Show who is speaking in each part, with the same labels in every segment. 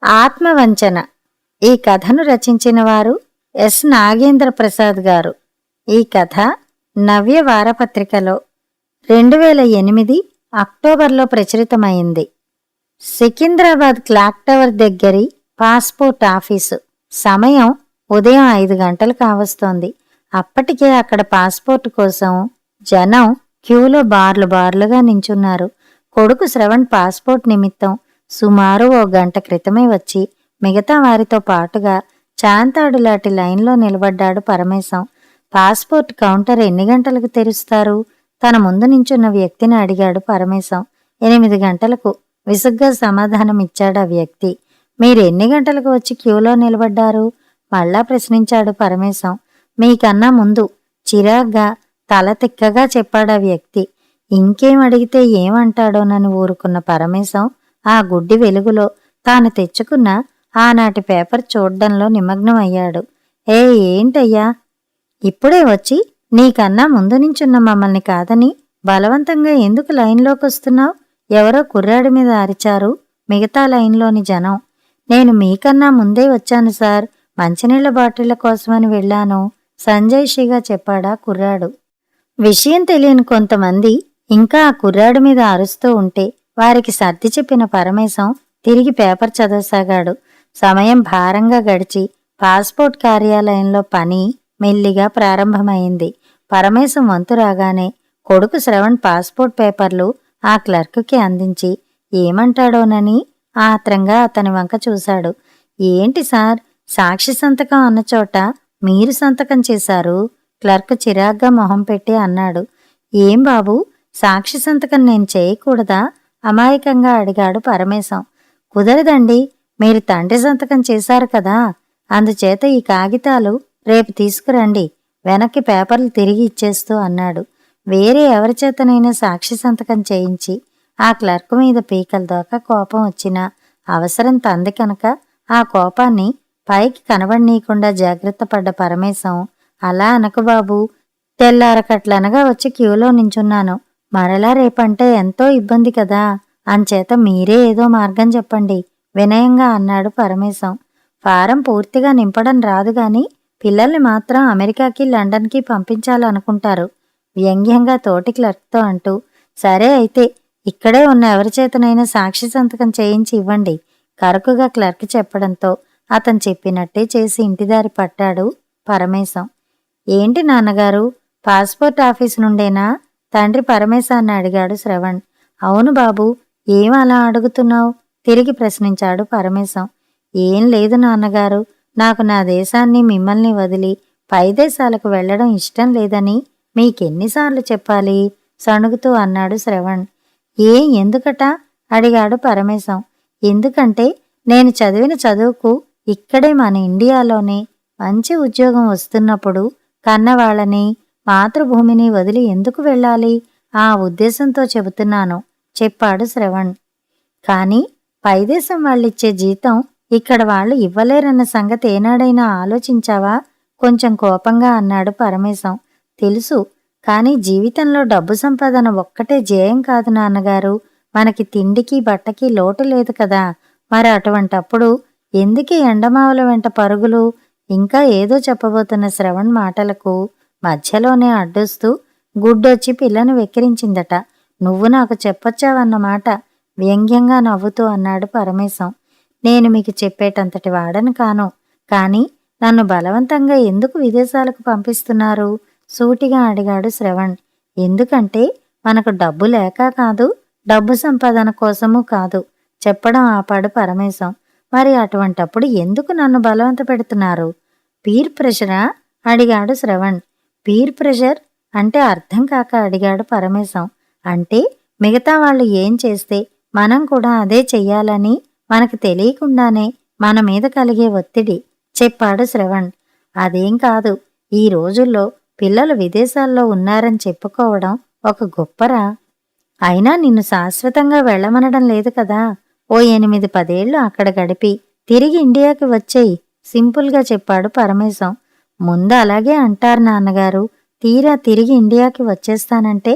Speaker 1: ఆత్మవంచన. ఈ కథను రచించిన వారు ఎస్ నాగేంద్ర ప్రసాద్ గారు. ఈ కథ నవ్య వారపత్రికలో 2008 అక్టోబర్లో ప్రచురితమైంది. సికింద్రాబాద్ క్లాక్ టవర్ దగ్గరి పాస్పోర్ట్ ఆఫీసు. సమయం ఉదయం 5 గంటలు కావస్తోంది. అప్పటికే అక్కడ పాస్పోర్ట్ కోసం జనం క్యూలో బార్లుగా నించున్నారు. కొడుకు శ్రవణ్ పాస్పోర్ట్ నిమిత్తం సుమారు 1 గంట క్రితమే వచ్చి మిగతా వారితో పాటుగా చాంతాడులాటి లైన్లో నిలబడ్డాడు పరమేశం. పాస్పోర్ట్ కౌంటర్ ఎన్ని గంటలకు తెరుస్తారు? తన ముందు నించున్న వ్యక్తిని అడిగాడు పరమేశం. 8 గంటలకు విసుగ్గా సమాధానం ఇచ్చాడు ఆ వ్యక్తి. మీరెన్ని గంటలకు వచ్చి క్యూలో నిలబడ్డారు? మళ్ళా ప్రశ్నించాడు పరమేశం. మీకన్నా ముందు, చిరాగ్గా తల తిక్కగా చెప్పాడా వ్యక్తి. ఇంకేం అడిగితే ఏమంటాడోనని ఊరుకున్న పరమేశం ఆ గుడ్డి వెలుగులో తాను తెచ్చుకున్న ఆనాటి పేపర్ చూడ్డంలో నిమగ్నమయ్యాడు. ఏంటయ్యా, ఇప్పుడే వచ్చి నీకన్నా ముందు నించున్న మమ్మల్ని కాదని బలవంతంగా ఎందుకు లైన్లోకొస్తున్నావు? ఎవరో కుర్రాడి మీద అరిచారు మిగతా లైన్లోని జనం. నేను మీకన్నా ముందే వచ్చాను సార్, మంచినీళ్ల బాటిళ్ల కోసమని వెళ్ళాను సంజయ్షిగా చెప్పాడా కుర్రాడు. విషయం తెలియని కొంతమంది ఇంకా ఆ కుర్రాడి మీద అరుస్తూ ఉంటే వారికి సర్ది చెప్పిన పరమేశం తిరిగి పేపర్ చదవసాగాడు. సమయం భారంగా గడిచి పాస్పోర్ట్ కార్యాలయంలో పని మెల్లిగా ప్రారంభమైంది. పరమేశం వంతు రాగానే కొడుకు శ్రవణ్ పాస్పోర్ట్ పేపర్లు ఆ క్లర్కుకి అందించి ఏమంటాడోనని ఆత్రంగా అతని వంక చూశాడు. ఏంటి సార్, సాక్షి సంతకం అన్న చోట మీరు సంతకం చేశారు? క్లర్క్ చిరాగ్గా మొహం పెట్టి అన్నాడు. ఏం బాబు, సాక్షి సంతకం నేను చేయకూడదా? అమాయకంగా అడిగాడు పరమేశం. కుదరదండి, మీరు తండ్రి సంతకం చేశారు కదా, అందుచేత ఈ కాగితాలు రేపు తీసుకురండి, వెనక్కి పేపర్లు తిరిగి ఇచ్చేస్తూ అన్నాడు. వేరే ఎవరిచేతనైనా సాక్షి సంతకం చేయించి ఆ క్లర్క్ మీద పీకల దాకా కోపం వచ్చినా అవసరం తంది కనుక ఆ కోపాన్ని పైకి కనబడనీయకుండా జాగ్రత్త పడ్డ పరమేశం, అలా అనకు బాబు, తెల్లారకట్లనగా వచ్చి క్యూలో నించున్నాను, మరలా రేపంటే ఎంతో ఇబ్బంది కదా, అంచేత మీరే ఏదో మార్గం చెప్పండి వినయంగా అన్నాడు పరమేశం. ఫారం పూర్తిగా నింపడం రాదుగాని పిల్లల్ని మాత్రం అమెరికాకి లండన్కి పంపించాలనుకుంటారు వ్యంగ్యంగా తోటి క్లర్క్తో అంటూ. సరే అయితే ఇక్కడే ఉన్న ఎవరిచేతనైనా సాక్షి సంతకం చేయించి ఇవ్వండి కరకుగా క్లర్క్ చెప్పడంతో అతను చెప్పినట్టే చేసి ఇంటిదారి పట్టాడు పరమేశం. ఏంటి నాన్నగారు, పాస్పోర్ట్ ఆఫీసు నుండేనా? తండ్రి పరమేశాన్ని అడిగాడు శ్రవణ్. అవును బాబు, ఏం అలా అడుగుతున్నావు? తిరిగి ప్రశ్నించాడు పరమేశం. ఏం లేదు నాన్నగారు, నాకు నా దేశాన్ని మిమ్మల్ని వదిలి పై దేశాలకు వెళ్లడం ఇష్టం లేదని మీకెన్నిసార్లు చెప్పాలి? సణుగుతూ అన్నాడు శ్రవణ్. ఎందుకట? అడిగాడు పరమేశం. ఎందుకంటే నేను చదివిన చదువుకు ఇక్కడే మన ఇండియాలోనే మంచి ఉద్యోగం వస్తున్నప్పుడు కన్నవాళ్ళని మాతృభూమిని వదిలి ఎందుకు వెళ్ళాలి? ఆ ఉద్దేశంతో చెబుతున్నాను చెప్పాడు శ్రవణ్. కాని పైదేశం వాళ్ళిచ్చే జీతం ఇక్కడ వాళ్ళు ఇవ్వలేరన్న సంగతి ఏనాడైనా ఆలోచించావా? కొంచెం కోపంగా అన్నాడు పరమేశం. తెలుసు, కాని జీవితంలో డబ్బు సంపాదన ఒక్కటే జయం కాదు నాన్నగారు, మనకి తిండికి బట్టకి లోటు లేదు కదా, మరి అటువంటప్పుడు ఎందుకే ఎండమావుల వెంట పరుగులు? ఇంకా ఏదో చెప్పబోతున్న శ్రవణ్ మాటలకు మధ్యలోనే అడ్డొస్తూ గుడ్డొచ్చి పిల్లను వెక్కిరించిందట. నువ్వు నాకు చెప్పొచ్చావన్నమాట వ్యంగ్యంగా నవ్వుతూ అన్నాడు పరమేశం. నేను మీకు చెప్పేటంతటి వాడను కాను, కాని నన్ను బలవంతంగా ఎందుకు విదేశాలకు పంపిస్తున్నారు? సూటిగా అడిగాడు శ్రవణ్. ఎందుకంటే మనకు డబ్బు లేక కాదు, డబ్బు సంపాదన కోసమూ కాదు చెప్పడం ఆపాడు పరమేశం. మరి అటువంటప్పుడు ఎందుకు నన్ను బలవంత పెడుతున్నారు? పీర్ ప్రెషరా? అడిగాడు శ్రవణ్. పీర్ ప్రెషర్ అంటే అర్థం కాక అడిగాడు పరమేశం. అంటే మిగతా వాళ్ళు ఏం చేస్తే మనం కూడా అదే చెయ్యాలని మనకు తెలియకుండానే మన మీద కలిగే ఒత్తిడి చెప్పాడు శ్రవణ్. అదేం కాదు, ఈ రోజుల్లో పిల్లలు విదేశాల్లో ఉన్నారని చెప్పుకోవడం ఒక గొప్పరా. అయినా నిన్ను శాశ్వతంగా వెళ్ళమనడం లేదు కదా, ఓ 8-10 ఏళ్లు అక్కడ గడిపి తిరిగి ఇండియాకి వచ్చేయి సింపుల్గా చెప్పాడు పరమేశం. ముందు అలాగే అంటారు నాన్నగారు, తీరా తిరిగి ఇండియాకి వచ్చేస్తానంటే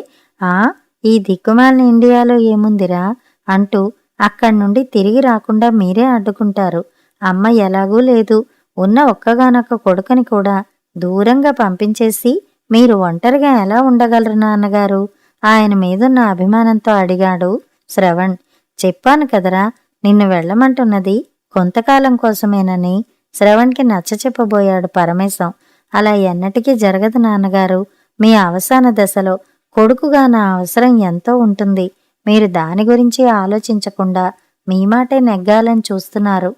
Speaker 1: ఈ దిక్కుమాలిన ఇండియాలో ఏముందిరా అంటూ అక్కడి నుండి తిరిగి రాకుండా మీరే అడ్డుకుంటారు. అమ్మ ఎలాగూ లేదు. ఉన్న ఒక్కగానొక్క కొడుకుని కూడా దూరంగా పంపించేసి మీరు ఒంటరిగా ఎలా ఉండగలరు నాన్నగారు? ఆయన మీదున్న అభిమానంతో అడిగాడు శ్రవణ్. చెప్పాను కదరా, నిన్ను వెళ్ళమంటున్నది కొంతకాలం కోసమేనని శ్రవణ్కి నచ్చచెప్పబోయాడు పరమేశం. అలా ఎన్నటికీ జరగదు నాన్నగారు. మీ అవసాన దశలో కొడుకుగా నా అవసరం ఎంతో ఉంటుంది. మీరు దాని గురించి ఆలోచించకుండా మీ మాటే నెగ్గాలని చూస్తున్నారు.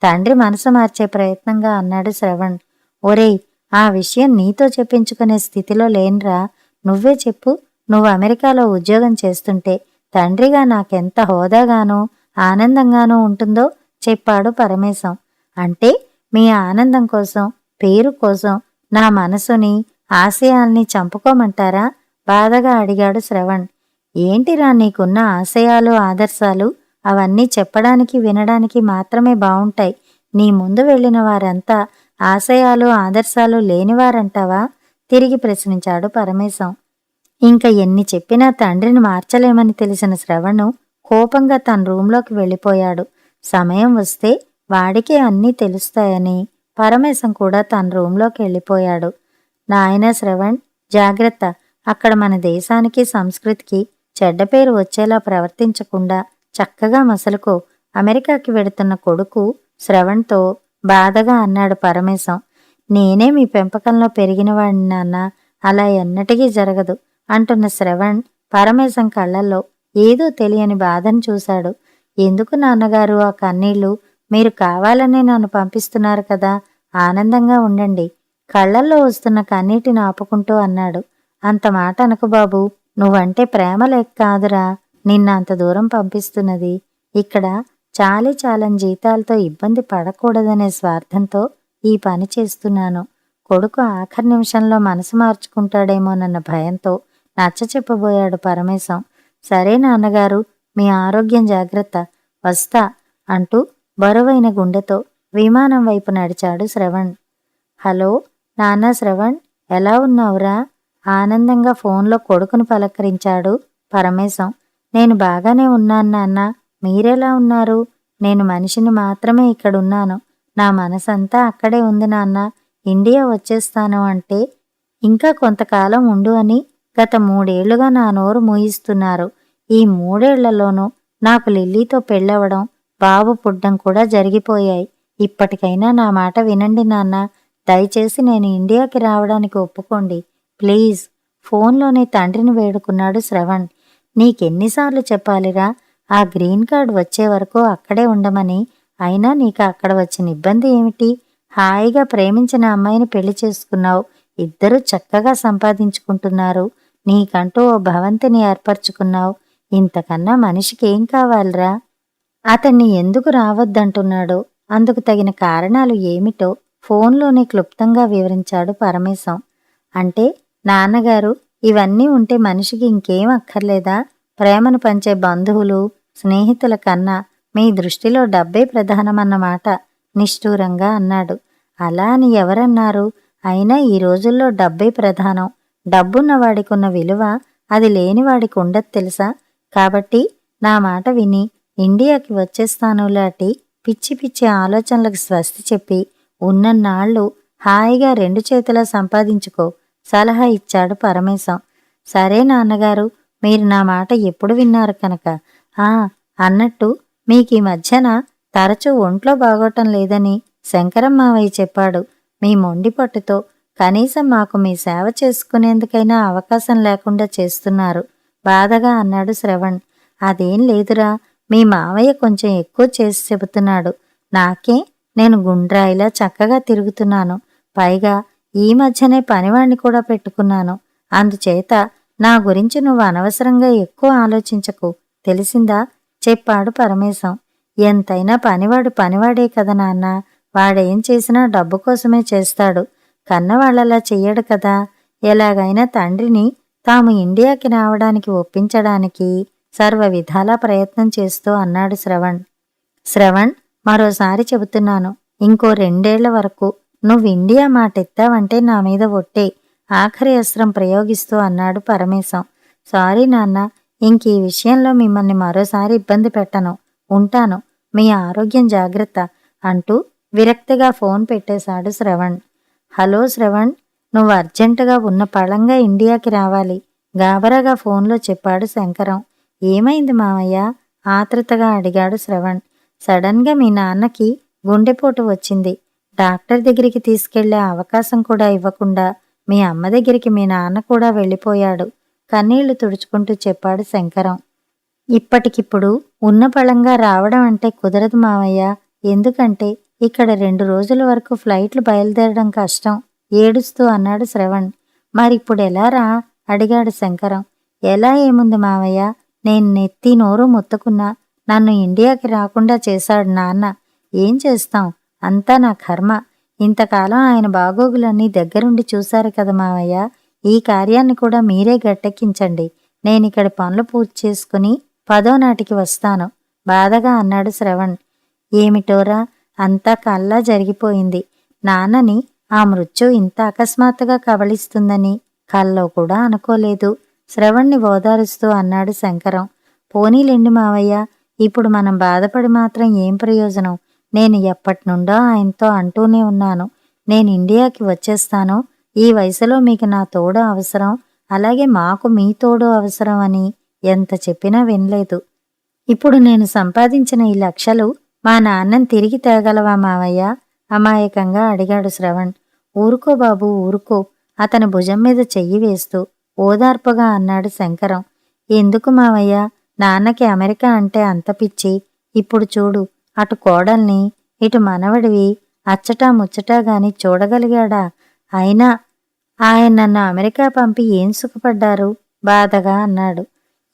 Speaker 1: తండ్రి మనసు మార్చే ప్రయత్నంగా అన్నాడు శ్రవణ్. ఒరేయ్, ఆ విషయం నీతో చెప్పించుకునే స్థితిలో లేన్రా. నువ్వే చెప్పు. నువ్వు అమెరికాలో ఉద్యోగం చేస్తుంటే తండ్రిగా నాకెంత హోదాగానూ ఆనందంగానూ ఉంటుందో చెప్పాడు పరమేశం. అంటే మీ ఆనందం కోసం, పేరు కోసం నా మనసుని, ఆశయాల్ని చంపుకోమంటారా? బాధగా అడిగాడు శ్రవణ్. ఏంటిరా నీకున్న ఆశయాలు, ఆదర్శాలు? అవన్నీ చెప్పడానికి, వినడానికి మాత్రమే బావుంటాయి. నీ ముందు వెళ్ళిన వారంతా ఆశయాలు, ఆదర్శాలు లేనివారంటావా? తిరిగి ప్రశ్నించాడు పరమేశం. ఇంక ఎన్ని చెప్పినా తండ్రిని మార్చలేమని తెలిసిన శ్రవణు కోపంగా తన రూంలోకి వెళ్ళిపోయాడు. సమయం వస్తే వాడికే అన్నీ తెలుస్తాయని పరమేశం కూడా తన రూంలోకి వెళ్ళిపోయాడు. నాయనా శ్రవణ్, జాగ్రత్త. అక్కడ మన దేశానికి, సంస్కృతికి చెడ్డ పేరు వచ్చేలా ప్రవర్తించకుండా చక్కగా మసలుకో. అమెరికాకి వెడుతున్న కొడుకు శ్రవణ్తో బాధగా అన్నాడు పరమేశం. నేనే మీ పెంపకంలో పెరిగినవాడిని నాన్న. అలా ఎన్నటికీ జరగదు అంటున్న శ్రవణ్ పరమేశం కళ్ళల్లో ఏదో తెలియని బాధను చూశాడు. ఎందుకు నాన్నగారు ఆ కన్నీళ్లు? మీరు కావాలనే నన్ను పంపిస్తున్నారు కదా. ఆనందంగా ఉండండి. కళ్ళల్లో వస్తున్న కన్నీటిని ఆపుకుంటూ అన్నాడు. అంత మాట అనకు బాబు. నువ్వంటే ప్రేమ లేక కాదురా నిన్న అంత దూరం పంపిస్తున్నది. ఇక్కడ చాలని జీతాలతో ఇబ్బంది పడకూడదనే స్వార్థంతో ఈ పని చేస్తున్నాను. కొడుకు ఆఖరి నిమిషంలో మనసు మార్చుకుంటాడేమోనన్న భయంతో నచ్చచెప్పబోయాడు పరమేశం. సరే నాన్నగారు, మీ ఆరోగ్యం జాగ్రత్త. వస్తా అంటూ బరువైన గుండెతో విమానం వైపు నడిచాడు శ్రవణ్. హలో నాన్నా శ్రవణ్, ఎలా ఉన్నావురా? ఆనందంగా ఫోన్లో కొడుకును పలకరించాడు పరమేశం. నేను బాగానే ఉన్నాను నాన్న. మీరెలా ఉన్నారు? నేను మనిషిని మాత్రమే ఇక్కడున్నాను. నా మనసంతా అక్కడే ఉంది నాన్న. ఇండియా వచ్చేస్తాను అంటే ఇంకా కొంతకాలం ఉండు అని గత 3 ఏళ్లుగా నా నోరు మూయిస్తున్నారు. ఈ 3 ఏళ్లలోనూ నాకు లిల్లీతో పెళ్ళవడం, బాబు పుడ్డం కూడా జరిగిపోయాయి. ఇప్పటికైనా నా మాట వినండి నాన్న. దయచేసి నేను ఇండియాకి రావడానికి ఒప్పుకోండి ప్లీజ్. ఫోన్లోనే తండ్రిని వేడుకున్నాడు శ్రవణ్. నీకెన్నిసార్లు చెప్పాలిరా ఆ గ్రీన్ కార్డ్ వచ్చే వరకు అక్కడే ఉండమని? అయినా నీకు అక్కడ వచ్చిన ఇబ్బంది ఏమిటి? హాయిగా ప్రేమించిన అమ్మాయిని పెళ్లి చేసుకున్నావు. ఇద్దరూ చక్కగా సంపాదించుకుంటున్నారు. నీకంటూ ఓ భవంతిని ఏర్పరచుకున్నావు. ఇంతకన్నా మనిషికి ఏం కావాలిరా? అతన్ని ఎందుకు రావద్దంటున్నాడో, అందుకు తగిన కారణాలు ఏమిటో ఫోన్లోనే క్లుప్తంగా వివరించాడు పరమేశం. అంటే నాన్నగారు, ఇవన్నీ ఉంటే మనిషికి ఇంకేం అక్కర్లేదా? ప్రేమను పంచే బంధువులు, స్నేహితుల కన్నా మీ దృష్టిలో డబ్బే ప్రధానమన్నమాట నిష్ఠూరంగా అన్నాడు. అలా అని ఎవరన్నారు? అయినా ఈ రోజుల్లో డబ్బే ప్రధానం. డబ్బున్నవాడికున్న విలువ అది లేనివాడికి ఉండదు తెలుసా? కాబట్టి నా మాట విని ఇండియాకి వచ్చేస్తానులాంటి పిచ్చి పిచ్చి ఆలోచనలకు స్వస్తి చెప్పి ఉన్నన్నాళ్ళు హాయిగా 2 చేతులా సంపాదించుకో సలహా ఇచ్చాడు పరమేశం. సరే నాన్నగారు, మీరు నా మాట ఎప్పుడు విన్నారు కనుక. అన్నట్టు మీకీ మధ్యన తరచూ ఒంట్లో బాగోటం లేదని శంకరం మావయ్య చెప్పాడు. మీ మొండి పట్టుతో కనీసం మాకు మీ సేవ చేసుకునేందుకైనా అవకాశం లేకుండా చేస్తున్నారు బాధగా అన్నాడు శ్రవణ్. అదేం లేదురా, మీ మావయ్య కొంచెం ఎక్కువ చేసి చెబుతున్నాడు. నాకే నేను గుండ్రాయిలా చక్కగా తిరుగుతున్నాను. పైగా ఈ మధ్యనే పనివాణ్ణి కూడా పెట్టుకున్నాను. అందుచేత నా గురించి నువ్వు అనవసరంగా ఎక్కువ ఆలోచించకు, తెలిసిందా? చెప్పాడు పరమేశం. ఎంతైనా పనివాడు పనివాడే కదా నాన్న. వాడేం చేసినా డబ్బు కోసమే చేస్తాడు. కన్నవాళ్లలా చెయ్యడు కదా. ఎలాగైనా తండ్రిని తాము ఇండియాకి రావడానికి ఒప్పించడానికి సర్వ విధాలా ప్రయత్నం చేస్తూ అన్నాడు శ్రవణ్. శ్రవణ్, మరోసారి చెబుతున్నాను, ఇంకో 2 ఏళ్ల వరకు నువ్వు ఇండియా మాటెత్తావంటే నా మీద ఒట్టే. ఆఖరి అస్త్రం ప్రయోగిస్తూ అన్నాడు పరమేశం. సారీ నాన్న, ఇంక ఈ విషయంలో మిమ్మల్ని మరోసారి ఇబ్బంది పెట్టను. ఉంటాను, మీ ఆరోగ్యం జాగ్రత్త అంటూ విరక్తిగా ఫోన్ పెట్టేశాడు శ్రవణ్. హలో శ్రవణ్, నువ్వు అర్జెంటుగా ఉన్న పళంగా ఇండియాకి రావాలి, గాబరాగా ఫోన్లో చెప్పాడు శంకరం. ఏమైంది మావయ్య? ఆతృతగా అడిగాడు శ్రవణ్. సడన్గా మీ నాన్నకి గుండెపోటు వచ్చింది. డాక్టర్ దగ్గరికి తీసుకెళ్లే అవకాశం కూడా ఇవ్వకుండా మీ అమ్మ దగ్గరికి మీ నాన్న కూడా వెళ్ళిపోయాడు, కన్నీళ్లు తుడుచుకుంటూ చెప్పాడు శంకరం. ఇప్పటికిప్పుడు ఉన్న పళంగా రావడం అంటే కుదరదు మావయ్య. ఎందుకంటే ఇక్కడ 2 రోజుల వరకు ఫ్లైట్లు బయలుదేరడం కష్టం ఏడుస్తూ అన్నాడు శ్రవణ్. మరిప్పుడెలారా? అడిగాడు శంకరం. ఎలా ఏముంది మావయ్య, నేను నెత్తి నోరు ముత్తుకున్నా నన్ను ఇండియాకి రాకుండా చేశాడు నాన్న. ఏం చేస్తాం, అంతా నా కర్మ. ఇంతకాలం ఆయన బాగోగులన్నీ దగ్గరుండి చూశారు కదా మావయ్య, ఈ కార్యాన్ని కూడా మీరే గట్టెక్కించండి. నేనిక్కడ పనులు పూర్తి చేసుకుని 10వ నాటికి వస్తాను బాధగా అన్నాడు శ్రవణ్. ఏమిటోరా, అంతా కల్లా జరిగిపోయింది. నాన్నని ఆ మృత్యు ఇంత అకస్మాత్తుగా కబళిస్తుందని కల్లో కూడా అనుకోలేదు. శ్రవణ్ణి ఓదారుస్తూ అన్నాడు శంకరం. పోనీలెండి మావయ్య, ఇప్పుడు మనం బాధపడి మాత్రం ఏం ప్రయోజనం? నేను ఎప్పటినుండో ఆయనతో అంటూనే ఉన్నాను, నేను ఇండియాకి వచ్చేస్తాను, ఈ వయసులో మీకు నా తోడు అవసరం, అలాగే మాకు మీ తోడు అవసరం అని ఎంత చెప్పినా వినలేదు. ఇప్పుడు నేను సంపాదించిన ఈ లక్షలు మా నాన్నని తిరిగి తేగలవా మావయ్య? అమాయకంగా అడిగాడు శ్రవణ్. ఊరుకో బాబు ఊరుకో, అతని భుజం మీద చెయ్యి వేస్తూ ఓదార్పుగా అన్నాడు శంకరం. ఎందుకు మావయ్య, నాన్నకి అమెరికా అంటే అంత పిచ్చి. ఇప్పుడు చూడు, అటు కోడల్ని ఇటు మనవడివి అచ్చటా ముచ్చటా గాని చూడగలిగాడా? అయినా ఆయన నన్ను అమెరికా పంపి ఏం సుఖపడ్డారు? బాధగా అన్నాడు.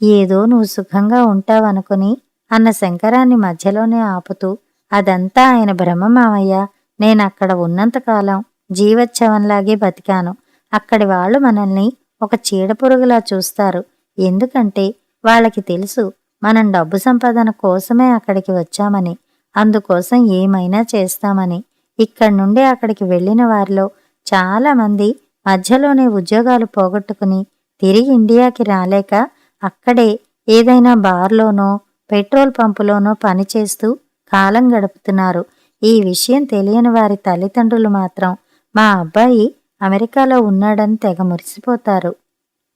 Speaker 1: ఏదో నువ్వు సుఖంగా ఉంటావనుకుని అన్న శంకరాన్ని మధ్యలోనే ఆపుతూ, అదంతా ఆయన భ్రమ మావయ్య. నేనక్కడ ఉన్నంతకాలం జీవోత్సవంలాగే బతికాను. అక్కడి వాళ్ళు మనల్ని ఒక చీడపురుగులా చూస్తారు. ఎందుకంటే వాళ్ళకి తెలుసు మనం డబ్బు సంపాదన కోసమే అక్కడికి వచ్చామని, అందుకోసం ఏమైనా చేస్తామని. ఇక్కడి నుండి అక్కడికి వెళ్ళిన వారిలో చాలామంది మధ్యలోనే ఉద్యోగాలు పోగొట్టుకుని తిరిగి ఇండియాకి రాలేక అక్కడే ఏదైనా బార్లోనో పెట్రోల్ పంపులోనో పనిచేస్తూ కాలం గడుపుతున్నారు. ఈ విషయం తెలియని వారి తల్లిదండ్రులు మాత్రం మా అబ్బాయి అమెరికాలో ఉన్నాడని తెగ మురిసిపోతారు.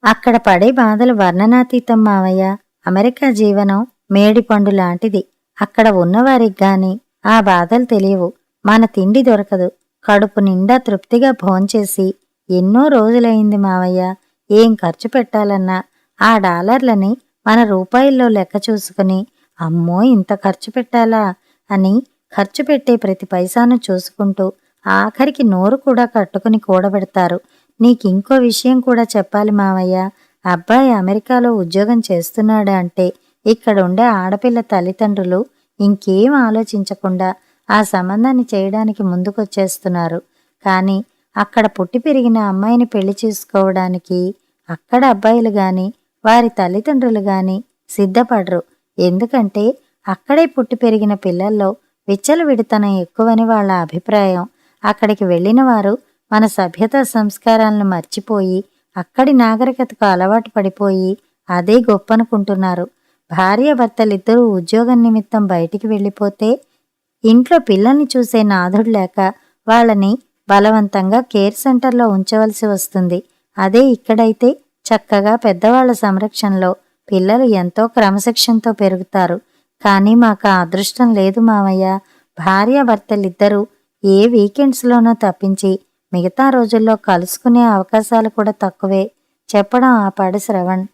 Speaker 1: అక్కడ పడే బాధలు వర్ణనాతీతం మావయ్య. అమెరికా జీవనం మేడిపండు లాంటిది. అక్కడ ఉన్నవారికి గాని ఆ బాధలు తెలియవు. మన తిండి దొరకదు. కడుపు నిండా తృప్తిగా భోంచేసి ఎన్నో రోజులైంది మావయ్య. ఏం ఖర్చు పెట్టాలన్నా ఆ డాలర్లని మన రూపాయల్లో లెక్క చూసుకుని, అమ్మో ఇంత ఖర్చు పెట్టాలా అని ఖర్చు పెట్టే ప్రతి పైసాను చూసుకుంటూ ఆఖరికి నోరు కూడా కట్టుకుని కూడబెడతారు. నీకింకో విషయం కూడా చెప్పాలి మావయ్య. అబ్బాయి అమెరికాలో ఉద్యోగం చేస్తున్నాడు అంటే ఇక్కడుండే ఆడపిల్ల తల్లిదండ్రులు ఇంకేం ఆలోచించకుండా ఆ సంబంధాన్ని చేయడానికి ముందుకొచ్చేస్తున్నారు. కానీ అక్కడ పుట్టి పెరిగిన అమ్మాయిని పెళ్లి చేసుకోవడానికి అక్కడ అబ్బాయిలు గాని వారి తల్లిదండ్రులు గాని సిద్ధపడరు. ఎందుకంటే అక్కడే పుట్టి పెరిగిన పిల్లల్లో విచ్చలవిడితనం ఎక్కువని వాళ్ళ అభిప్రాయం. అక్కడికి వెళ్ళిన వారు మన సభ్యతా సంస్కారాలను మర్చిపోయి అక్కడి నాగరికతకు అలవాటు పడిపోయి అదే గొప్పనుకుంటున్నారు. భార్యాభర్తలిద్దరూ ఉద్యోగం నిమిత్తం బయటికి వెళ్ళిపోతే ఇంట్లో పిల్లల్ని చూసే నాథుడు లేక వాళ్ళని బలవంతంగా కేర్ సెంటర్లో ఉంచవలసి వస్తుంది. అదే ఇక్కడైతే చక్కగా పెద్దవాళ్ల సంరక్షణలో పిల్లలు ఎంతో క్రమశిక్షణతో పెరుగుతారు. కానీ మాకు ఆ అదృష్టం లేదు మావయ్య. భార్యాభర్తలిద్దరూ ఏ వీకెండ్స్లోనో తప్పించి మిగతా రోజుల్లో కలుసుకునే అవకాశాలు కూడా తక్కువే. చెప్పడం ఆపాడు శ్రవణ్.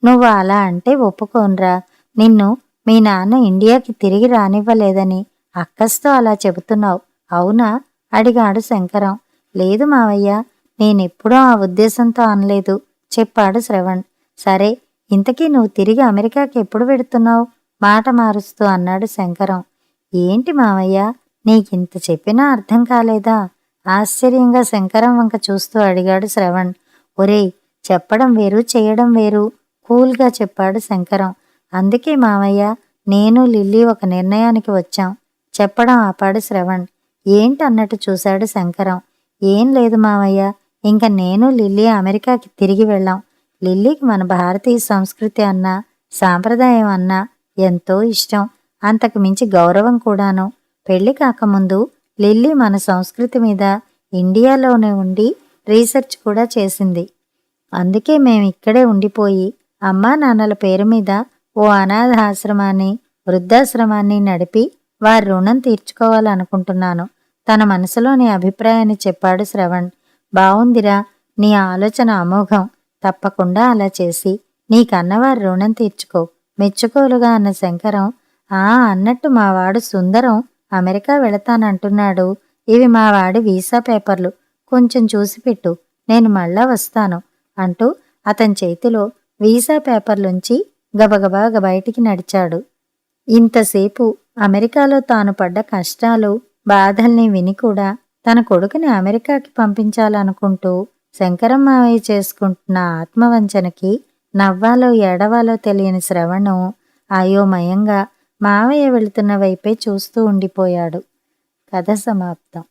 Speaker 1: నువ్వు అలా అంటే ఒప్పుకోన్రా. నిన్ను మీ నాన్న ఇండియాకి తిరిగి రానివ్వలేదని అక్కస్తో అలా చెబుతున్నావు, అవునా? అడిగాడు శంకరం. లేదు మావయ్య, నేనెప్పుడూ ఆ ఉద్దేశంతో అనలేదు చెప్పాడు శ్రవణ్. సరే, ఇంతకీ నువ్వు తిరిగి అమెరికాకి ఎప్పుడు వెడుతున్నావు? మాట మారుస్తూ అన్నాడు శంకరం. ఏంటి మావయ్య, నీకింత చెప్పినా అర్థం కాలేదా? ఆశ్చర్యంగా శంకరం వంక చూస్తూ అడిగాడు శ్రవణ్. ఒరేయ్, చెప్పడం వేరు చేయడం వేరు, కూల్గా చెప్పాడు శంకరం. అందుకే మావయ్య, నేను లిల్లీ ఒక నిర్ణయానికి వచ్చాం. చెప్పడం ఆపాడు శ్రవణ్. ఏంటన్నట్టు చూశాడు శంకరం. ఏం లేదు మావయ్య, ఇంక నేను లిల్లీ అమెరికాకి తిరిగి వెళ్ళాం. లిల్లీకి మన భారతీయ సంస్కృతి అన్నా సాంప్రదాయం అన్నా ఎంతో ఇష్టం. అంతకు మించి గౌరవం కూడాను. పెళ్లి కాకముందు లిల్లీ మన సంస్కృతి మీద ఇండియాలోనే ఉండి రీసెర్చ్ కూడా చేసింది. అందుకే మేమిక్కడే ఉండిపోయి అమ్మా నాన్నల పేరు మీద ఓ అనాథ ఆశ్రమాన్ని, వృద్ధాశ్రమాన్ని నడిపి వారి రుణం తీర్చుకోవాలనుకుంటున్నాను. తన మనసులోని అభిప్రాయాన్ని చెప్పాడు శ్రవణ్. బావుందిరా, నీ ఆలోచన అమోఘం. తప్పకుండా అలా చేసి నీ కన్నవారి రుణం తీర్చుకో, మెచ్చుకోలుగా అన్న శంకరం. అన్నట్టు మావాడు సుందరం అమెరికా వెళతానంటున్నాడు. ఇవి మావాడి వీసా పేపర్లు, కొంచెం చూసిపెట్టు, నేను మళ్ళా వస్తాను అంటూ అతని చేతిలో వీసా పేపర్లుంచి గబగబా బయటికి నడిచాడు. ఇంతసేపు అమెరికాలో తాను పడ్డ కష్టాలు, బాధల్ని విని కూడా తన కొడుకుని అమెరికాకి పంపించాలనుకుంటూ శంకరం మావయ్య చేసుకుంటున్న ఆత్మవంచనకి నవ్వాలో ఏడవాలో తెలియని శ్రవణం అయోమయంగా మావయ్య వెళుతున్న వైపే చూస్తూ ఉండిపోయాడు. కథ సమాప్తం.